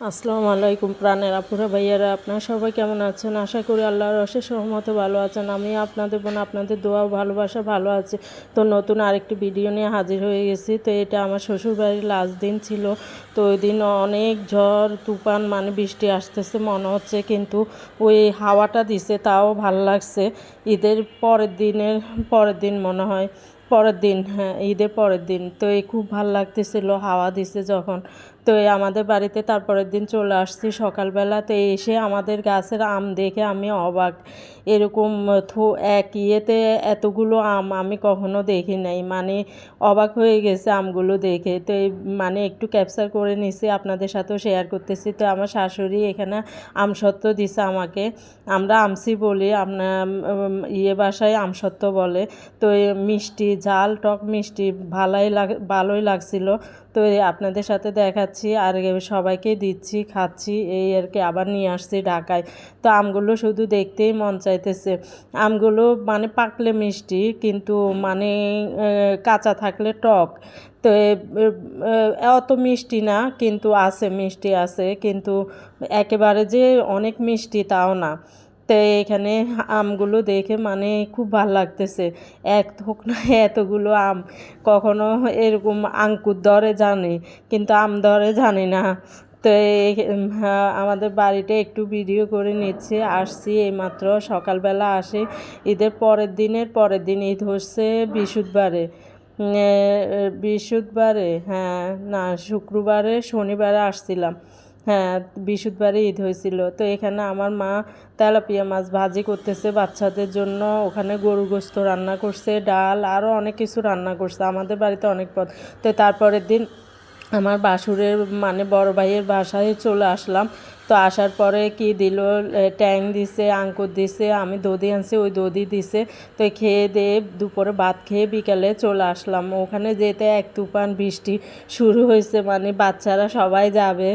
আসসালামু আলাইকুম প্রাণের আপুরা ভাইয়ারা, আপনারা সবাই কেমন আছেন? আশা করি আল্লাহর অশেষ রহমতে ভালো আছেন। আমি আপনাদের বোন, আপনাদের দোয়া ভালোবাসা ভালো আছি। তো নতুন আরেকটি ভিডিও নিয়ে হাজির হয়ে গেছি। তো এটা আমার শ্বশুরবাড়ির লাস্ট দিন ছিল। তো ওই দিন অনেক ঝড় তুফান, মানে বৃষ্টি আসতেছে মনে হচ্ছে, কিন্তু ওই হাওয়াটা দিছে তাও ভাল লাগছে। ঈদের পরের দিন মনে হয়, পরের দিন, হ্যাঁ ঈদের পরের দিন। তো এই খুব ভাল লাগতেছিল হাওয়া দিছে যখন। তো এই আমাদের বাড়িতে তারপরের দিন চলে আসছি সকালবেলা। তো এসে আমাদের গাছের আম দেখে আমি অবাক। এরকম এক ইয়েতে এতগুলো আম আমি কখনো দেখি নাই, মানে অবাক হয়ে গেছে আমগুলো দেখে। তো এই মানে একটু ক্যাপচার করে নিছি, আপনাদের সাথেও শেয়ার করতেছি। তো আমার শাশুড়ি এখানে আমসত্ত্ব দিছে আমাকে। আমরা আমসি বলি, আপনার ভাষায় আমসত্ত্ব বলে। তো মিষ্টি, ঝাল টক মিষ্টি ভালোই লাগছিল। তো আপনাদের সাথে দেখাচ্ছি আর সবাইকে দিচ্ছি, খাচ্ছি, এই আর কি। আবার নিয়ে আসছি ঢাকায়। তো আমগুলো শুধু দেখতেই মন চাইতেছে। আমগুলো মানে পাকলে মিষ্টি, কিন্তু মানে কাঁচা থাকলে টক। তো অত মিষ্টি না, কিন্তু আছে, মিষ্টি আছে, কিন্তু একেবারে যে অনেক মিষ্টি তাও না। তো এখানে আমগুলো দেখে মানে খুব ভাল লাগতেছে। এক হোক না এতগুলো আম, কখনো এরকম আঙ্কুর দরে জানি, কিন্তু আম দরে জানি না। তো আমাদের বাড়িতে একটু ভিডিও করে নিচ্ছে, আসছি এইমাত্র সকালবেলা আসি। ঈদের পরের দিন ঈদ হচ্ছে বৃহস্পতিবারে, বৃহস্পতিবারে, হ্যাঁ না শুক্রবারে শনিবারে আসছিলাম। হ্যাঁ, বৃহস্পতিবারে ঈদ হয়েছিল। তো এখানে আমার মা তেলাপিয়া মাছ ভাজি করতেছে বাচ্চাদের জন্য। ওখানে গরু গোস্ত রান্না করছে, ডাল, আরও অনেক কিছু রান্না করছে। আমাদের বাড়িতে অনেক পদ। তো তারপরের দিন আমার বাসুরের মানে বড় ভাইয়ের বাসায় চলে আসলাম। তো আসার পরে কি দিল, ট্যাং দিছে, আঙ্কুর দিছে, আমি দধি আনছি, ওই দধি দিছে। তো খেয়ে দিয়ে দুপুরে ভাত খেয়ে বিকালে চলে আসলাম। ওখানে যেতে এক তুফান বৃষ্টি শুরু হয়েছে, মানে বাচ্চারা সবাই যাবে।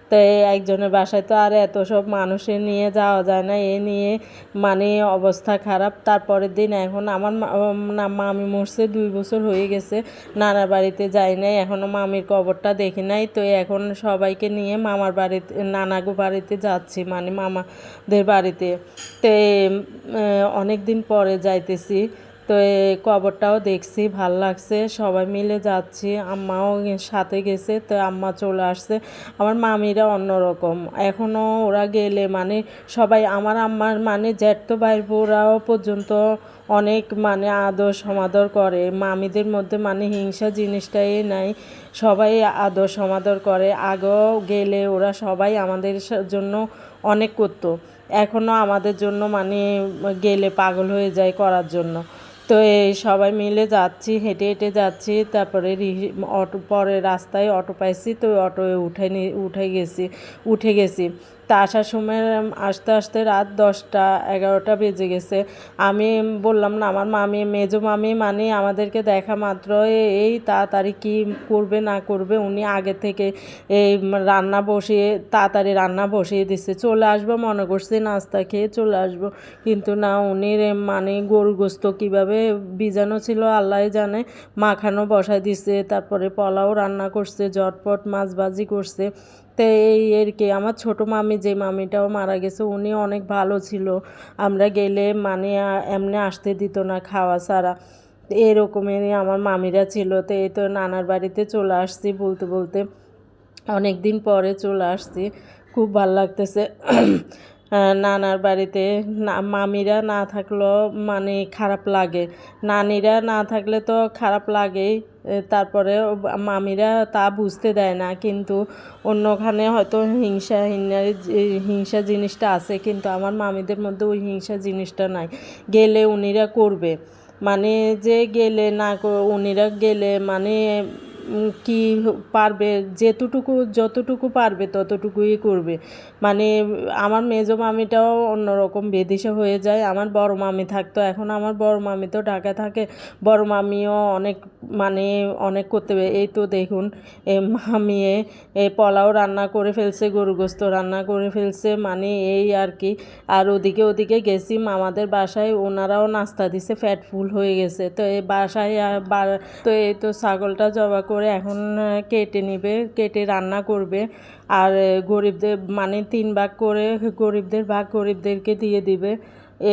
তো একজনের বাসায় তো আর এত সব মানুষের নিয়ে যাওয়া যায় না, এ নিয়ে মানে অবস্থা খারাপ। তারপরের দিন এখন আমার মামি মরছে, 2 বছর হয়ে গেছে। নানার বাড়িতে যাই নাই এখনও, মামির কবরটা দেখি নাই। তো এখন সবাইকে নিয়ে মামার বাড়িতে, নানাগো বাড়িতে যাচ্ছি, মানে মামাদের বাড়িতে। তো অনেক দিন পরে যাইতেছি। তো কবরটাও দেখছি, ভাল লাগছে, সবাই মিলে যাচ্ছি। আম্মাও সাথে গেছে, তো আম্মা চলে আসছে। আমার মামিরা অন্যরকম, এখনও ওরা গেলে মানে সবাই, আমার আম্মার মানে জ্যাঠতো ভাই বোরাও পর্যন্ত অনেক মানে আদর সমাদর করে। মামিদের মধ্যে মানে হিংসা জিনিসটাই নাই, সবাই আদর সমাদর করে। আগেও গেলে ওরা সবাই আমাদের জন্য অনেক করতো, এখনও আমাদের জন্য মানে গেলে পাগল হয়ে যায় করার জন্য। তো এই সবাই মিলে যাচ্ছি, হেঁটে হেঁটে যাচ্ছি। তারপরে অটো, পরে রাস্তায় অটো পাইছি, তো অটোয় উঠে গেছি। তা আসার সময় আস্তে আস্তে রাত 10টা 11টা বেজে গেছে। আমি বললাম না, আমার মেজো মামি মানে আমাদেরকে দেখা মাত্র এই তাড়াতাড়ি কী করবে না করবে, উনি আগে থেকে এই তাড়াতাড়ি রান্না বসিয়ে দিচ্ছে। চলে আসবো মনে করছি, নাস্তা খেয়ে চলে আসবো, কিন্তু না, উনি মানে গরু গোস্ত কীভাবে বীজাণু ছিল আল্লাহ জানে, মাখানো বসায় দিছে। তারপরে পোলাও রান্না করছে, ঝটপট মাছ ভাজি করছে। তো এই আর কি। আমার ছোটো মামি, যে মামিটাও মারা গেছে, উনি অনেক ভালো ছিল। আমরা গেলে মানে এমনি আসতে দিত না খাওয়া ছাড়া। এরকমেরই আমার মামিরা ছিল। তো এই তো নানার বাড়িতে চলে আসছি, বলতে বলতে অনেক দিন পরে চলে আসছি, খুব ভাল লাগতেছে। নানার বাড়িতে মামিরা না থাকলেও মানে খারাপ লাগে, নানিরা না থাকলে তো খারাপ লাগেই। তারপরে মামিরা তা বুঝতে দেয় না, কিন্তু অন্যখানে হয়তো হিংসা জিনিসটা আছে, কিন্তু আমার মামিদের মধ্যে ওই হিংসা জিনিসটা নাই। গেলে উনিরা করবে, মানে যে গেলে না, উনিরা গেলে মানে কি পারবে, যতটুকু পারবে ততটুকুই করবে। মানে আমার মেজো মামিটাও অন্যরকম বেদিশা হয়ে যায়। আমার বড় মামি থাকতো, এখন আমার বড় মামি তো ঢাকা থাকে। বড় মামিও অনেক করতে হবে। এই তো দেখুন, মামিয়ে পোলাও রান্না করে ফেলছে, গরু গোস্ত রান্না করে ফেলছে, মানে এই আর কি। আর ওদিকে গেছি মামাদের বাসায়, ওনারাও নাস্তা দিছে, ফ্যাট ফুল হয়ে গেছে। তো এই বাসায় তো এই তো ছাগলটা জবা করে করে এখন কেটে নিবে, কেটে রান্না করবে। আর গরিবদের মানে 3 ভাগ করে গরিবদের ভাগ গরিবদেরকে দিয়ে দিবে,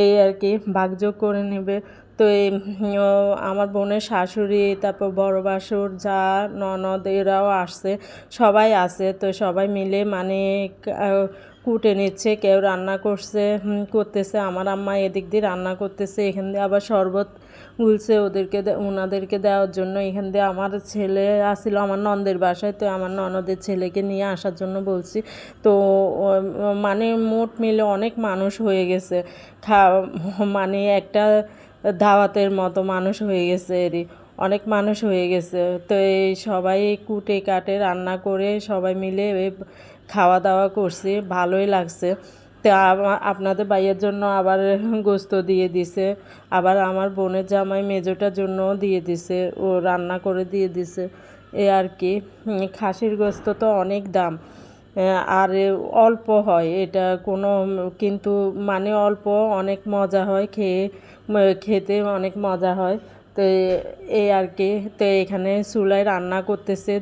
এই আর কি ভাগযোগ করে নেবে। তো আমার বোনের শাশুড়ি, তারপর বড় বাসুর, যা ননদ এরাও আসছে, সবাই আছে। তো সবাই মিলে মানে কুটে নিচ্ছে, কেউ রান্না করতেছে। আমার আম্মা এদিক দিয়ে রান্না করতেছে, এখান দিয়ে আবার শরবত গুলছে ওনাদেরকে দেওয়ার জন্য। এখান দিয়ে আমার ছেলে আসছিল আমার ননদের বাসায়, তো আমার ননদের ছেলেকে নিয়ে আসার জন্য বলছি। তো মানে মোট মিলে অনেক মানুষ হয়ে গেছে, মানে একটা দাওয়াতের মতো মানুষ হয়ে গেছে, এরই অনেক মানুষ হয়ে গেছে। তো এই সবাই কুটে কাটে রান্না করে সবাই মিলে খাওয়া দাওয়া করছি, ভালোই লাগছে। তো আপনাদের ভাইয়ের জন্য আবার গোস্ত দিয়ে দিছে, আবার আমার বোনের জামাই মেজোটার জন্যও দিয়ে দিছে, ও রান্না করে দিয়ে দিছে, এ আর কি। খাসির গোস্ত তো অনেক দাম, আর অল্প হয় এটা কোনো, কিন্তু মানে অল্প অনেক মজা হয়, খেতে অনেক মজা হয়। তো এই আর কি। তো এখানে চুলায় রান্না করতেছে,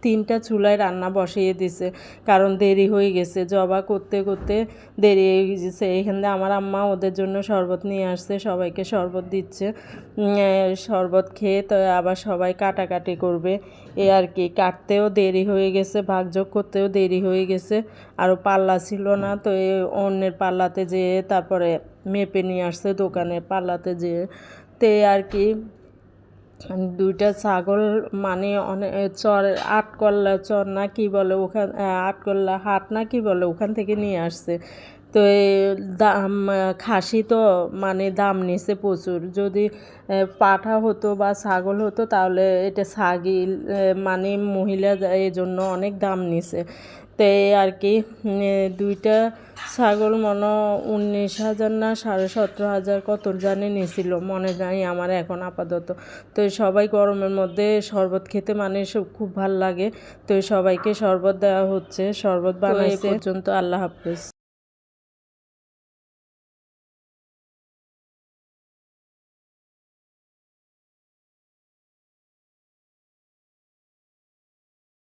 তিনটা চুলায় রান্না বসিয়ে দিছে, কারণ দেরি হয়ে গেছে, জবা করতে করতে দেরি হয়ে গেছে। এখানে আমার আম্মা ওদের জন্য শরবত নিয়ে আসছে, সবাইকে শরবত দিচ্ছে। শরবত খেয়ে তো আবার সবাই কাটাকাটি করবে, এ আর কি। কাটতেও দেরি হয়ে গেছে, ভাগযোগ করতেও দেরি হয়ে গেছে, আরও পাল্লা ছিল না, তো অন্যের পাল্লাতে যেয়ে তারপরে মেপে নিয়ে আসছে দোকানের পাল্লাতে যেয়ে। তো আর কি, 2টা ছাগল মানে অনেক চর, আটকল্লা চর না কি বলে ওখান, আটকল্লা হাট না কি বলে, ওখান থেকে নিয়ে আসছে। তো দাম, খাসি তো মানে দাম নিছে প্রচুর। যদি পাঠা হতো বা ছাগল হতো তাহলে এটা ছাগিল মানে মহিলা, এই জন্য অনেক দাম নিছে। তো আর কি, 2টা ছাগল 19,000 না 17,500 কত জানি নিছিল, মনে নাই আমার এখন আপাতত। তো সবাই গরমের মধ্যে শরবত খেতে মানে খুব ভাল লাগে, তো সবাইকে শরবত দেওয়া হচ্ছে, শরবত বানাইছে। পর্যন্ত, আল্লাহ হাফেজ।